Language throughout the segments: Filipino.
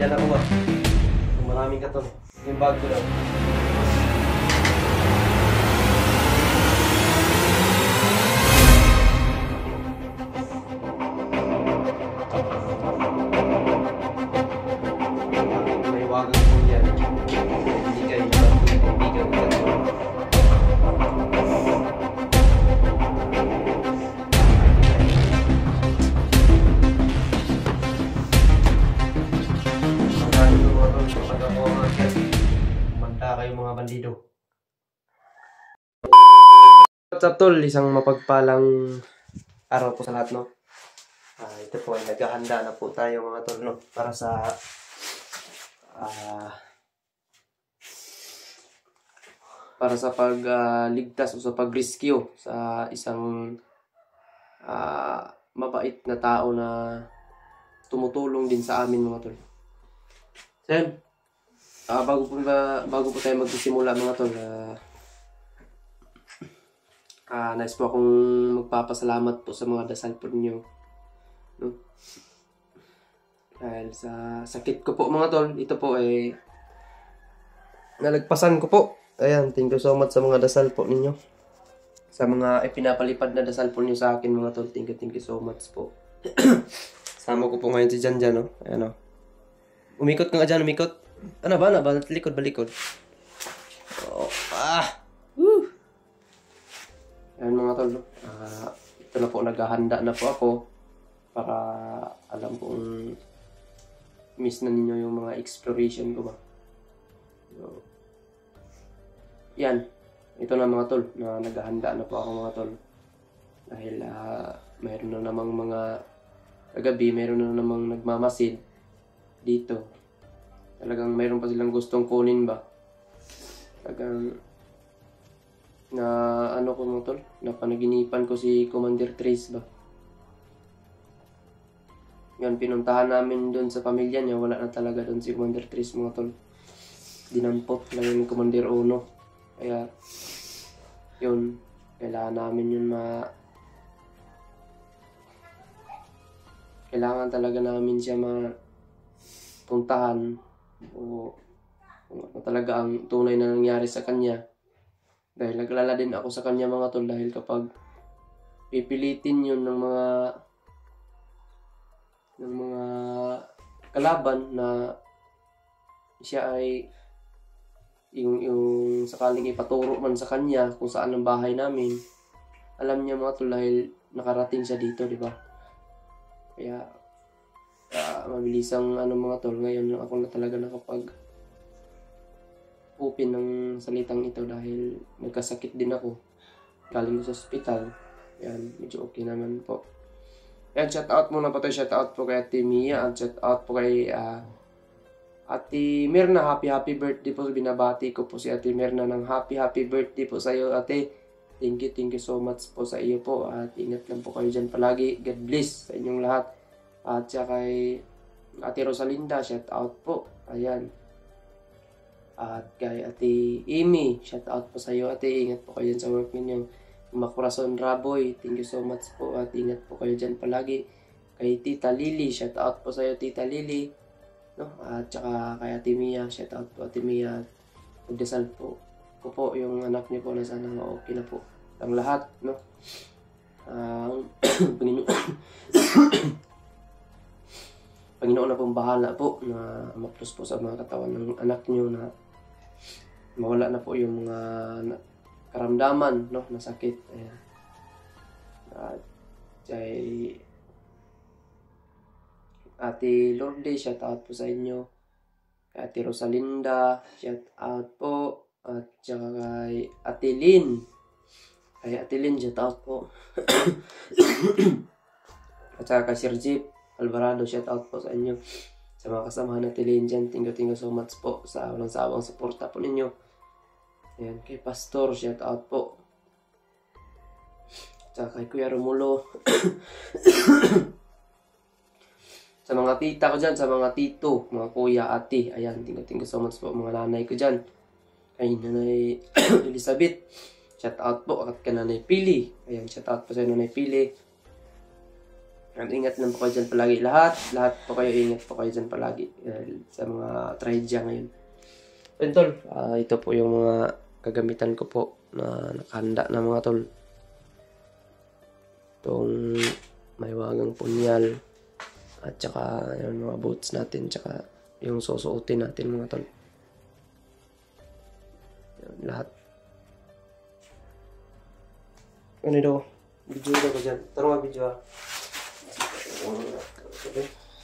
Yan ako ba? Maraming katol. Yung bag ko lang. May wagang po yan. Hindi kayo kaibigan ka. Kayo mga bandido. What's up tol? Isang mapagpalang araw po sa lahat, no? Ito po ay naghahanda na po tayo mga tol, no? Para sa pagligtas o sa pag-rescue sa isang mabait na tao na tumutulong din sa amin mga tol. So yun. Bago po tayo magsisimula mga tol, nice po akong magpapasalamat po sa mga dasal po ninyo, no? Dahil sa sakit ko po mga tol, ito po ay nalagpasan ko po. Ayan, thank you so much sa mga dasal po ninyo. Sa mga ipinapalipad na dasal po ninyo sa akin mga tol, thank you so much po. Sama ko po ngayon si Jan, no? Ayan o. Umikot ka nga dyan, umikot. Ano ba? Likod. Oh, Woo! Ayan mga tol, no? Ito na po, naghahanda na po ako para alam kong miss na ninyo yung mga exploration ko ba. So, yan. Ito na mga tol, na naghahanda na po ako mga tol. Dahil mayroon na namang mga kagabi, mayroon na namang nagmamasid dito. Talagang mayroon pa silang gustong kunin ba. Talagang na ano ko mga tol, na panaginipan ko si Commander Trace ba. Yan, pinuntahan namin doon sa pamilya niya, wala na talaga doon si Commander Trace mga tol. Dinampot lang yung Commander Uno. Kaya yun, kailangan namin yun kailangan talaga namin siya puntahan o ano talaga ang tunay na nangyari sa kanya. Dahil naglala din ako sa kanya mga tol, dahil kapag pipilitin yun ng mga kalaban na siya ay yung sakaling ipaturo man sa kanya kung saan ang bahay namin, alam niya mga tol dahil nakarating siya dito, di ba? Kaya mabilisang mga tol, ngayon ako na talaga nakapag-open ng salitang ito dahil nagkasakit din ako. Galing ko sa ospital. Yan, medyo okay naman po. Yan, shout out muna po tayo. Shout out po kay Ate Mia at shout out po kay Ate Mirna. Happy birthday po. Binabati ko po si Ate Mirna ng happy birthday po sa iyo, Ate. Thank you so much po sa iyo po. At ingat lang po kayo dyan palagi. God bless sa inyong lahat. At saka kay Ate Rosalinda, shout out po. Ayan. At kay Ate Amy, shout out po sa iyo, Ate. Ingat po kayo dyan sa work ninyo. Makurason Raboy, thank you so much po. At ingat po kayo dyan palagi. Kay Tita Lily, shout out po sa iyo, Tita Lily. No? At saka kay Ate Mia, shout out po, Ate Mia. Magdasal po ko po yung anak niyo po na sana okay na po ang lahat, no? Panginoon na pong bahala po na maplos po sa mga katawan ng anak niyo, na mawala na po yung mga karamdaman, no, na sakit. Ayan. At kay Ate Lourdes, shout out po sa inyo. Kay Ate Rosalinda, shout out po. At saka kay Ate Lynn. Kay Ate Lynn, shout out po. At saka kay Sir Jeep Alvarado, shout out po sa inyo. Sa mga kasamahan natin Lynn dyan, thank you so much po sa walang sawang suporta po ninyo. Ayan, kay Pastor, shout out po. At saka kay Kuya Romulo. Sa mga tita ko dyan, sa mga tito, mga kuya, ate, ayan, thank you so much po, mga nanay ko dyan. Kay Nanay Elizabeth, shout out po. At kay Nanay Pili, ayan, shout out po sa Nanay Pili. Ingat lang po kayo dyan palagi. Lahat po kayo, ingat po kayo dyan palagi. Sa mga trahedya ngayon. And tol, ito po yung mga kagamitan ko po na nakahanda na mga tol. Itong may wagang punyal. At saka yung mga boots natin. Tsaka yung susuotin natin mga tol. Yan, lahat. Ano ito? Video ko dyan. Tara nga video ha.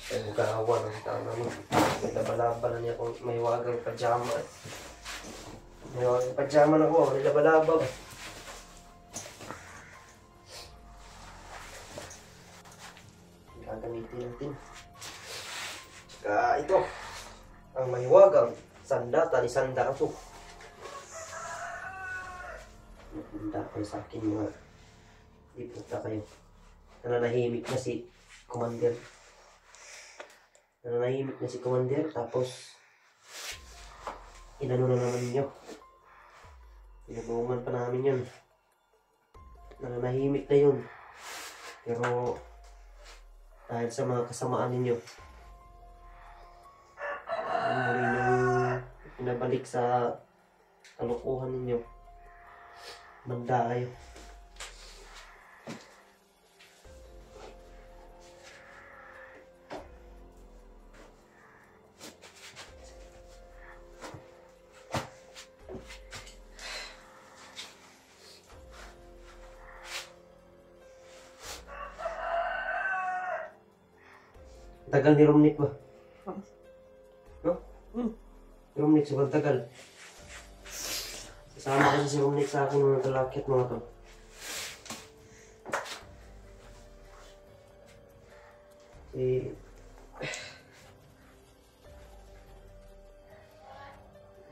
Ay, magkahawa ng tama mo. Nilaba-laba na niya kung may wagang pajama. May wagang pajama na ko. Nilaba-laba. Gagamitin natin. Saka ito. Ang may wagang sandata ni Sanda ito. Handa kayo sa akin mga ipunta kayo. Nananahimik na si Commander. Nananahimik na si Commander. Tapos inano na naman niyo. Pinabungan pa namin yun. Nananahimik na yun. Pero dahil sa mga kasamaan ninyo, muli nang pinabalik sa kalokohan ninyo. Manda kayo. Tagal ni Romnick ba? No? Romnick, sobrang tagal. Kasama kasi si Romnick sa akin nung nagalakit mga to.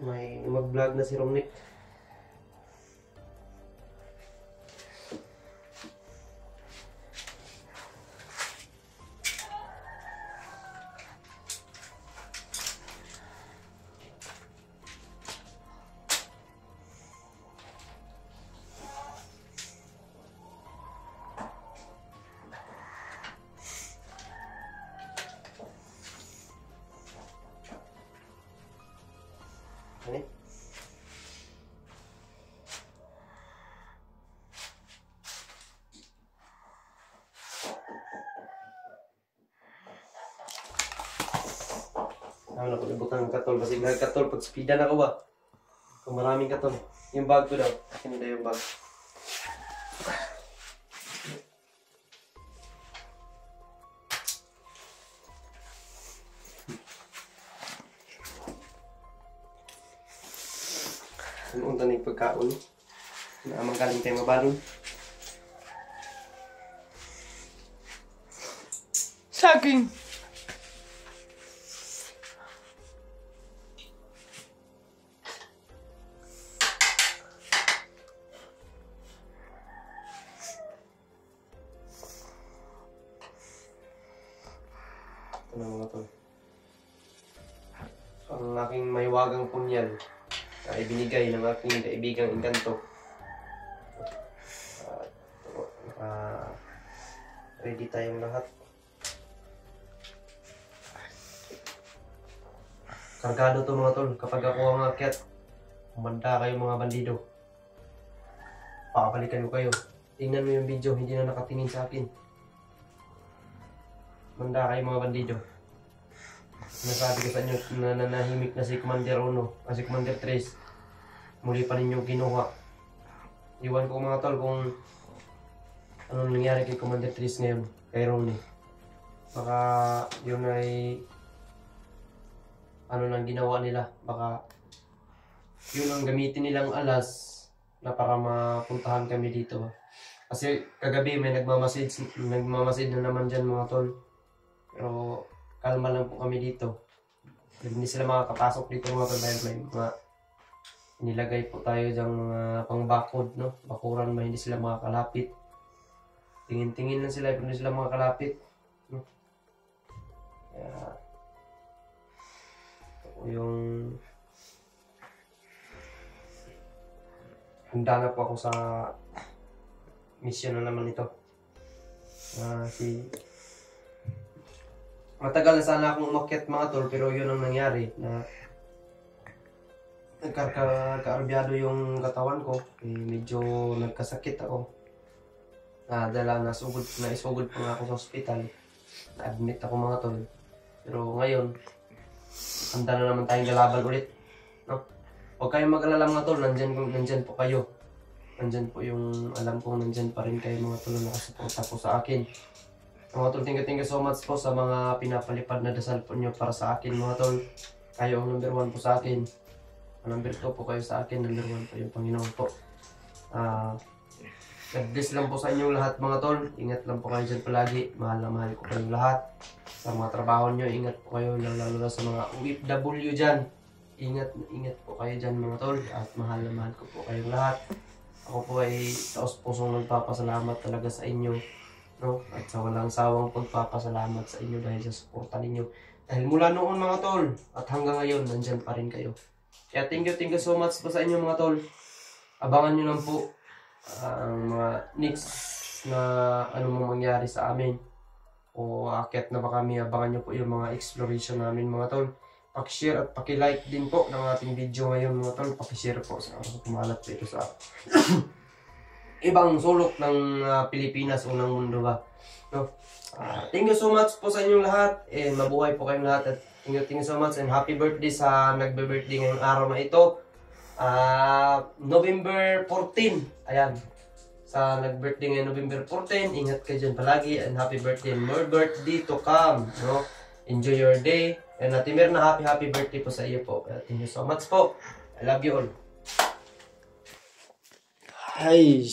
May mag-vlog na si Romnick. Okay. Ano na ko libutan ng katol. Kasi katol, pag speedan ako ba? Kung maraming katol. Yung bag ko daw. Akin na yung bag. Ano ang tanig pagkaon? Naamang galing tayo mabalon. Saging! Ito na mga tol. Ang aking may wagang punyal ay binigay ng aking kaibigang Engkanto. Ready tayong lahat. Kargado to mga tol. Kapag ako ang akyat, kumanda kayo mga bandido. Pakabalikan ko kayo. Tingnan mo yung video, hindi na nakatingin sa akin. Manda kayo mga bandido. Nasabi ko sa inyo na nanahimik na si Commander 1, si Commander 3. Muli pa ninyong kinuha. Iwan ko mga tol kung anong nangyari kay Commander 3 ngayon, kay Ronnie. Baka yun ay ano nang ginawa nila. Baka yun ang gamitin nilang alas na para mapuntahan kami dito. Kasi kagabi may nagmamasid na naman dyan mga tol. Pero kalma lang po kami dito. Hindi sila makakapasok dito mga tol dahil may mga nilagay po tayo dyan mga pang-bakod, no? Bakuran na hindi sila makakalapit. Tingin-tingin lang sila, pero hindi sila makakalapit. No? Kaya ito po yung handa na po ako sa mission na naman ito. Si Matagal na sana akong umakyat mga tol, pero yun ang nangyari na nagkaaryado yung katawan ko. Medyo nagkasakit ako. Naisugod pa nga ako sa ospital. Na-admit ako mga tol. Pero ngayon, handa na naman tayong lalaban ulit. No? Huwag kayong mag-alala mga tol, nandyan po kayo. Nandyan po yung, alam ko nandyan pa rin kayo mga tol na nakasuporta po sa akin. Mga tol, thank you so much po sa mga pinapalipad na dasal po nyo para sa akin mga tol. Kayo ang number 1 po sa akin. Number 2 po kayo sa akin, number 1 po yung Panginoon po. God bless lang po sa inyong lahat mga tol. Ingat lang po kayo dyan palagi. Mahal na mahal ko kayong lahat. Sa mga trabaho nyo, ingat po kayo, lalo na sa mga OFW dyan. Ingat po kayo dyan mga tol. At mahal na mahal ko po kayong lahat. Ako po ay taos-pusong nagpapasalamat talaga sa inyo. No? At sa walang sawang pagpapasalamat sa inyo dahil sa suporta ninyo. Dahil mula noon mga tol, at hanggang ngayon, nandyan pa rin kayo. Kaya thank you so much po sa inyo mga tol. Abangan nyo lang po ang mga next na anong mangyari sa amin. O aakyat na ba kami, abangan nyo po yung mga exploration namin mga tol. Pakishare at pakilike din po ng ating video ngayon mga tol. Pakishare po sa kumalat po ito sa ibang sulok ng Pilipinas o ng mundo ba. No? Thank you so much po sa inyong lahat. And mabuhay po kayong lahat. At thank you so much and happy birthday sa nagbe-birthday ngayong araw na ito. November 14. Ayan. Sa nag-birthday ngayon November 14. Ingat kayo dyan palagi. And happy birthday and more birthday to come. No? Enjoy your day. And Ate Mir na happy birthday po sa iyo po. Thank you so much po. I love you all. Ay,